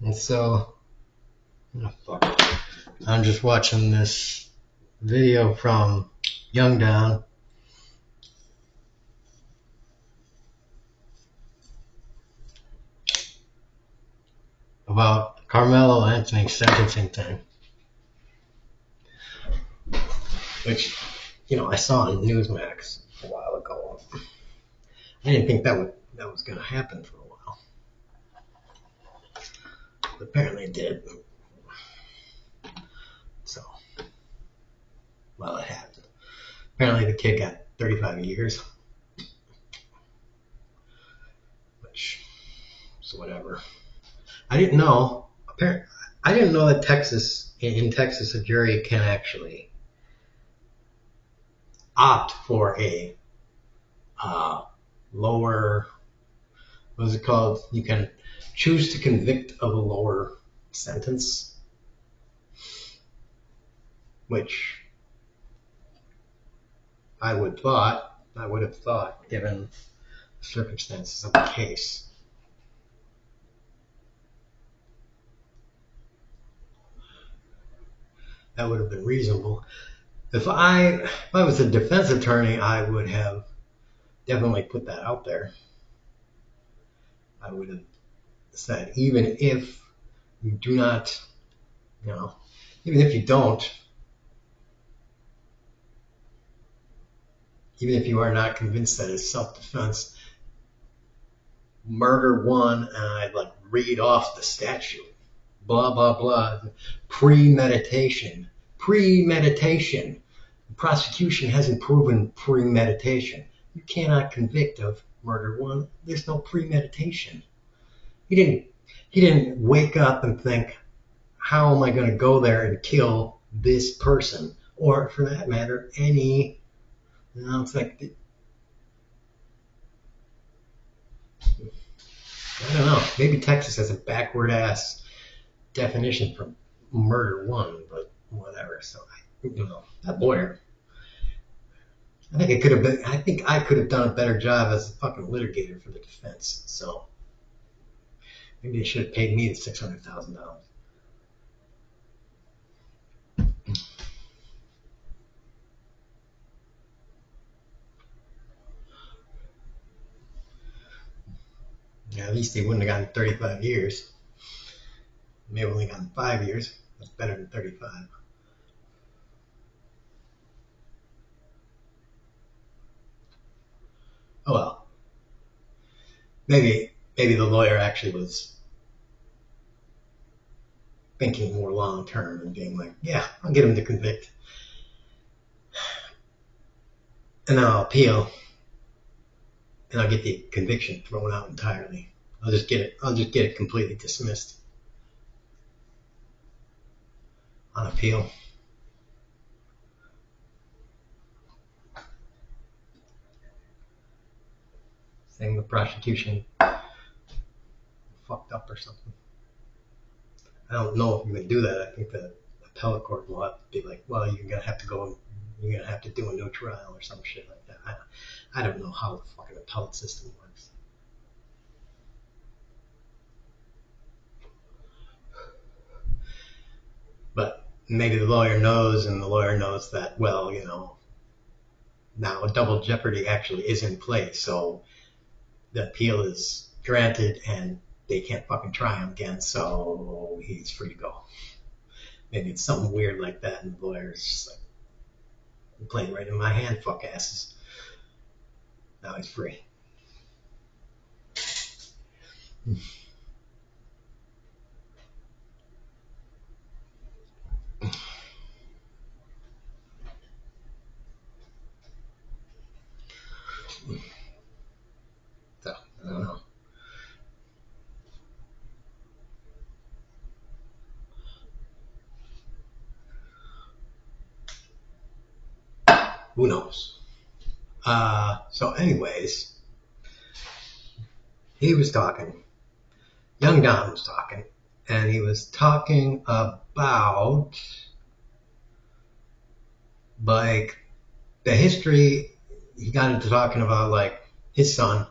And so, oh, fuck. I'm just watching this video from Young Down about Carmelo Anthony's sentencing thing, which, I saw on Newsmax a while ago. I didn't think that was going to happen for a while, but apparently it did. So, well, it happened. Apparently the kid got 35 years, which is whatever. I didn't know. I didn't know that in Texas, a jury can actually opt for a lower. What is it called? You can choose to convict of a lower sentence, which I would have thought, given the circumstances of the case. That would have been reasonable. If I was a defense attorney, I would have definitely put that out there. I would have said, even if you do not, even if you don't, even if you are not convinced that it's self-defense, murder one, and I'd read off the statute. Blah, blah, blah. Premeditation. The prosecution hasn't proven premeditation. You cannot convict of murder one. There's no premeditation. He didn't wake up and think, how am I going to go there and kill this person? Or, for that matter, any... it's like... I don't know. Maybe Texas has a backward-ass definition for murder one, but whatever. So, that lawyer... I think I could have done a better job as a fucking litigator for the defense. So, maybe they should have paid me the $600,000. Yeah, at least they wouldn't have gotten 35 years. They have only gotten 5 years. That's better than 35. Oh well. Maybe the lawyer actually was thinking more long term and being like, yeah, I'll get him to convict. And then I'll appeal. And I'll get the conviction thrown out entirely. I'll just get it completely dismissed on appeal. Saying the prosecution fucked up or something. I don't know if you can do that. I think the appellate court will have to be like, well, you're gonna have to do a new trial or some shit like that. I don't know how the fucking appellate system works. But maybe the lawyer knows, and the lawyer knows that, well, now double jeopardy actually is in place, so the appeal is granted and they can't fucking try him again, so he's free to go. Maybe it's something weird like that, and the lawyer's just like, I'm playing right in my hand, fuck asses. Now he's free. So, I don't know. Who knows? So anyways, he was talking. Young Don was talking. And he was talking about, the history. He got into talking about, his son.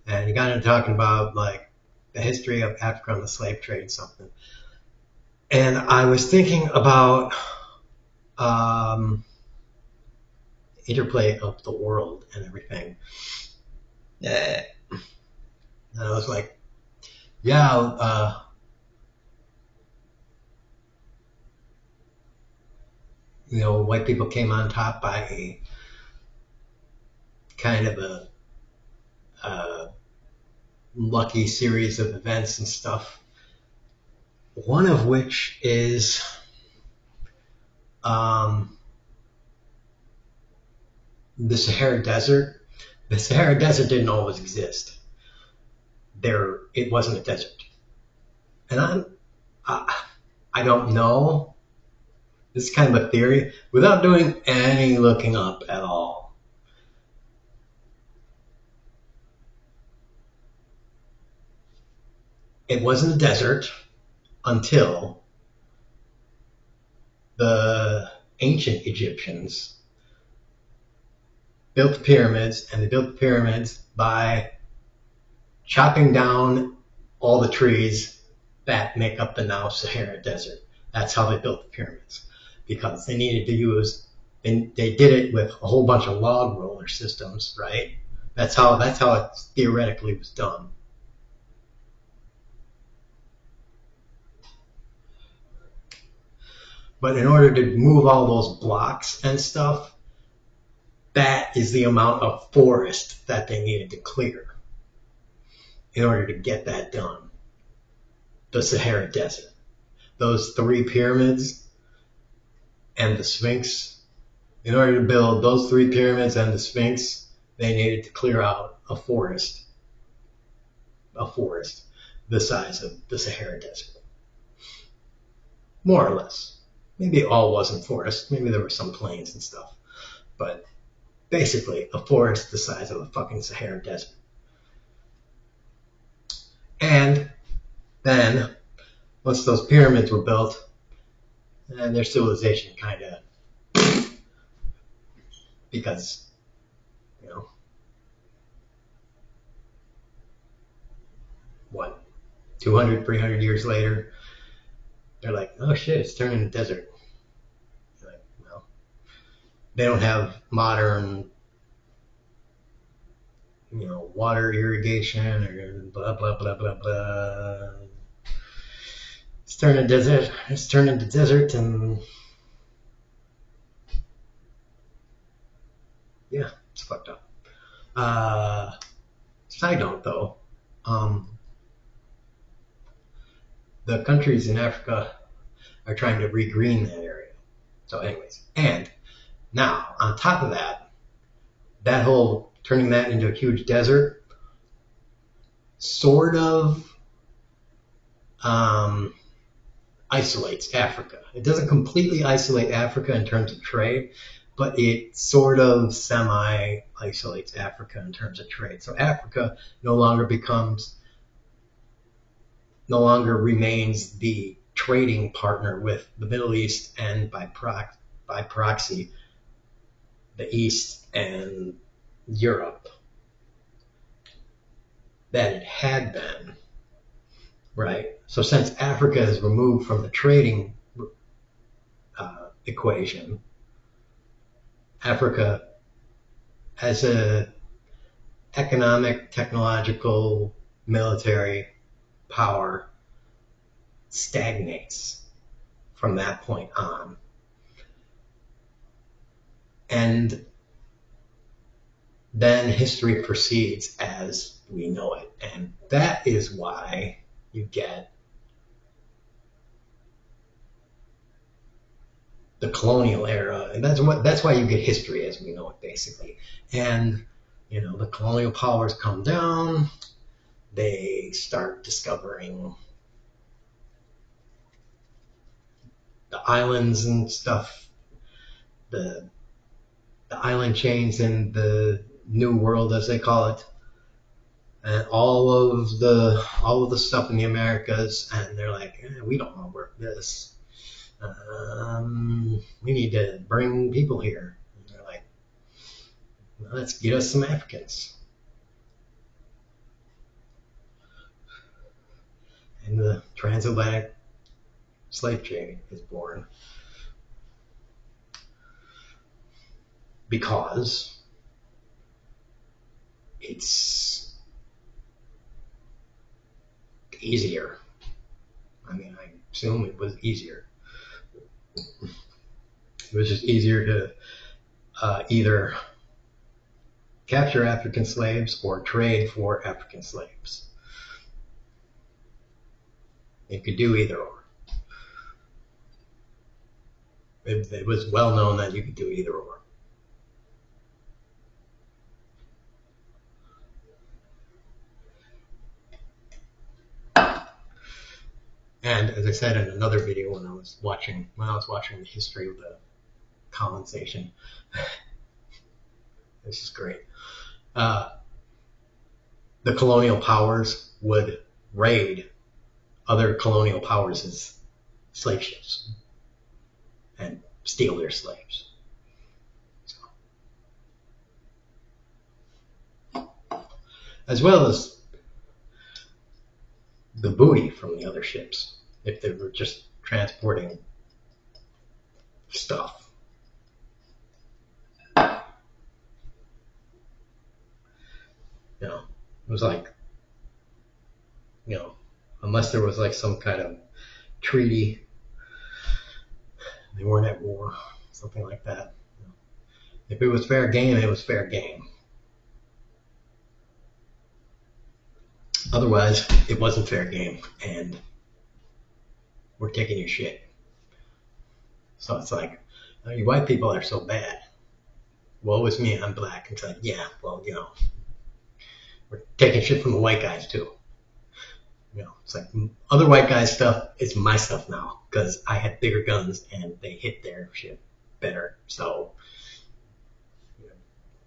And he got into talking about, the history of Africa and the slave trade something. And I was thinking about interplay of the world and everything. And I was like, yeah, white people came on top by a kind of a lucky series of events and stuff. One of which is the Sahara Desert. The Sahara Desert didn't always exist. It wasn't a desert. And I don't know. This is kind of a theory without doing any looking up at all. It wasn't a desert until the ancient Egyptians built the pyramids, and they built the pyramids by chopping down all the trees that make up the now Sahara Desert. That's how they built the pyramids, because they needed to use. They did it with a whole bunch of log roller systems, right? That's how it theoretically was done. But in order to move all those blocks and stuff, that is the amount of forest that they needed to clear in order to get that done. The Sahara Desert. Those 3 pyramids and the Sphinx. In order to build those 3 pyramids and the Sphinx, they needed to clear out a forest the size of the Sahara Desert. More or less. Maybe it all wasn't forest. Maybe there were some plains and stuff. But basically, a forest the size of the fucking Sahara Desert. And then, once those pyramids were built, and their civilization kind of, because, 200, 300 years later, they're like, oh shit, it's turning into desert. Like, well, they don't have modern, water irrigation or blah, blah, blah, blah, blah. It's turning desert. It's turning into desert, and yeah, it's fucked up. Side note though, the countries in Africa are trying to regreen that area. So anyways, and now on top of that whole turning that into a huge desert sort of isolates Africa. It doesn't completely isolate Africa in terms of trade, but it sort of semi-isolates Africa in terms of trade. So Africa no longer remains the trading partner with the Middle East, and by proxy, the East and Europe that it had been, right? So since Africa is removed from the trading equation, Africa as a economic, technological, military power stagnates from that point on. And then history proceeds as we know it. And that is why you get the colonial era. And that's why you get history as we know it, basically. And, the colonial powers come down. They start discovering the islands and stuff, the island chains in the New World, as they call it, and all of the stuff in the Americas, and they're like, we don't want to work this. We need to bring people here. And they're like, well, let's get us some Africans. and the transatlantic slave trade is born. Because it's easier. I mean, I assume it was easier. It was just easier to either capture African slaves or trade for African slaves. You could do either or. It was well known that you could do either or. And as I said in another video when I was watching the history of the colonization, this is great. The colonial powers would raid other colonial powers' slave ships and steal their slaves. So, as well as the booty from the other ships, if they were just transporting stuff. You know, it was like, you know, unless there was like some kind of treaty, they weren't at war, something like that. If it was fair game, it was fair game. Otherwise, it wasn't fair game, and we're taking your shit. So it's like, oh, you white people are so bad. Woe is me, I'm black. It's like, yeah, well, you know, we're taking shit from the white guys too. You know, it's like other white guys' stuff is my stuff now because I had bigger guns and they hit their shit better. So you know,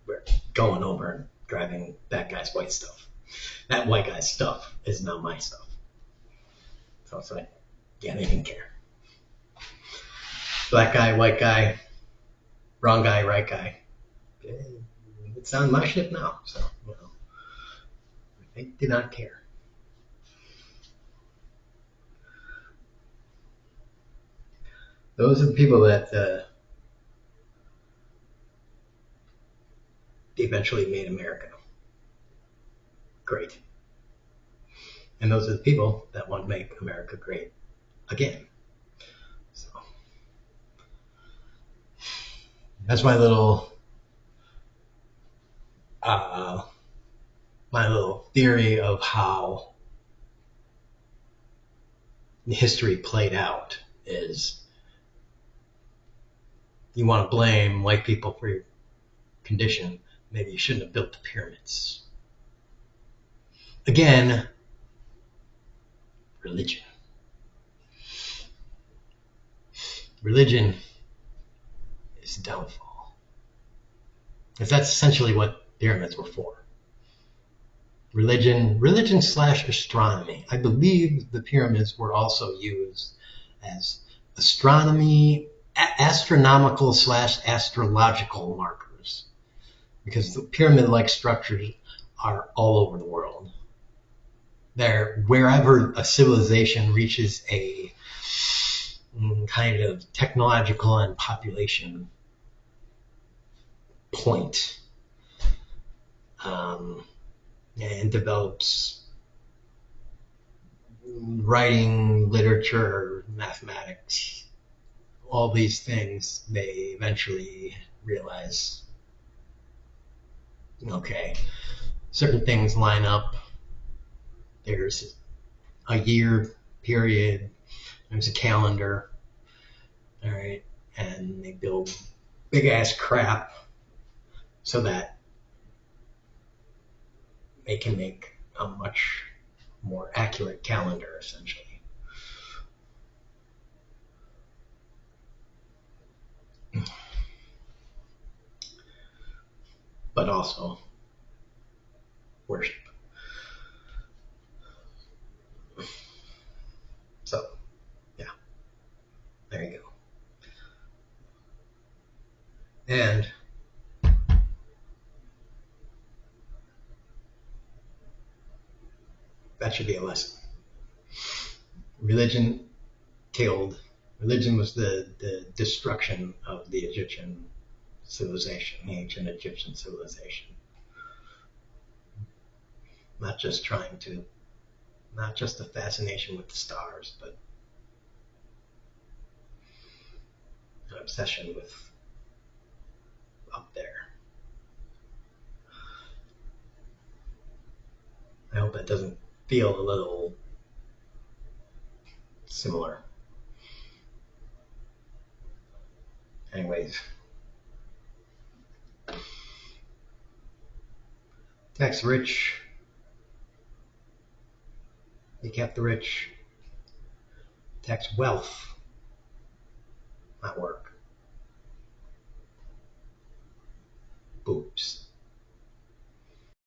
we're going over and grabbing that guy's white stuff. That white guy's stuff is now my stuff. So it's like, yeah, they didn't care. Black guy, white guy, wrong guy, right guy. It's on my ship now. So, you know, they did not care. Those are the people that eventually made America great. And those are the people that want to make America great again. So that's my little theory of how history played out is you want to blame white people for your condition. Maybe you shouldn't have built the pyramids. Again, religion. Religion is downfall. Because that's essentially what pyramids were for. Religion slash astronomy. I believe the pyramids were also used as astronomy, astronomical slash astrological markers. Because the pyramid-like structures are all over the world. They're wherever a civilization reaches a kind of technological and population point, and develops writing, literature, mathematics, all these things, they eventually realize, okay, certain things line up. There's a year period, there's a calendar, all right, and they build big ass crap so that they can make a much more accurate calendar, essentially. But also worship. So, yeah, there you go. And that should be a lesson. Religion killed. Religion was the destruction of the Egyptian civilization, the ancient Egyptian civilization. Not just not just the fascination with the stars, but an obsession with up there. I hope that doesn't feel a little similar. Anyways, tax the rich, they kept the rich, tax wealth, not work. Boobs.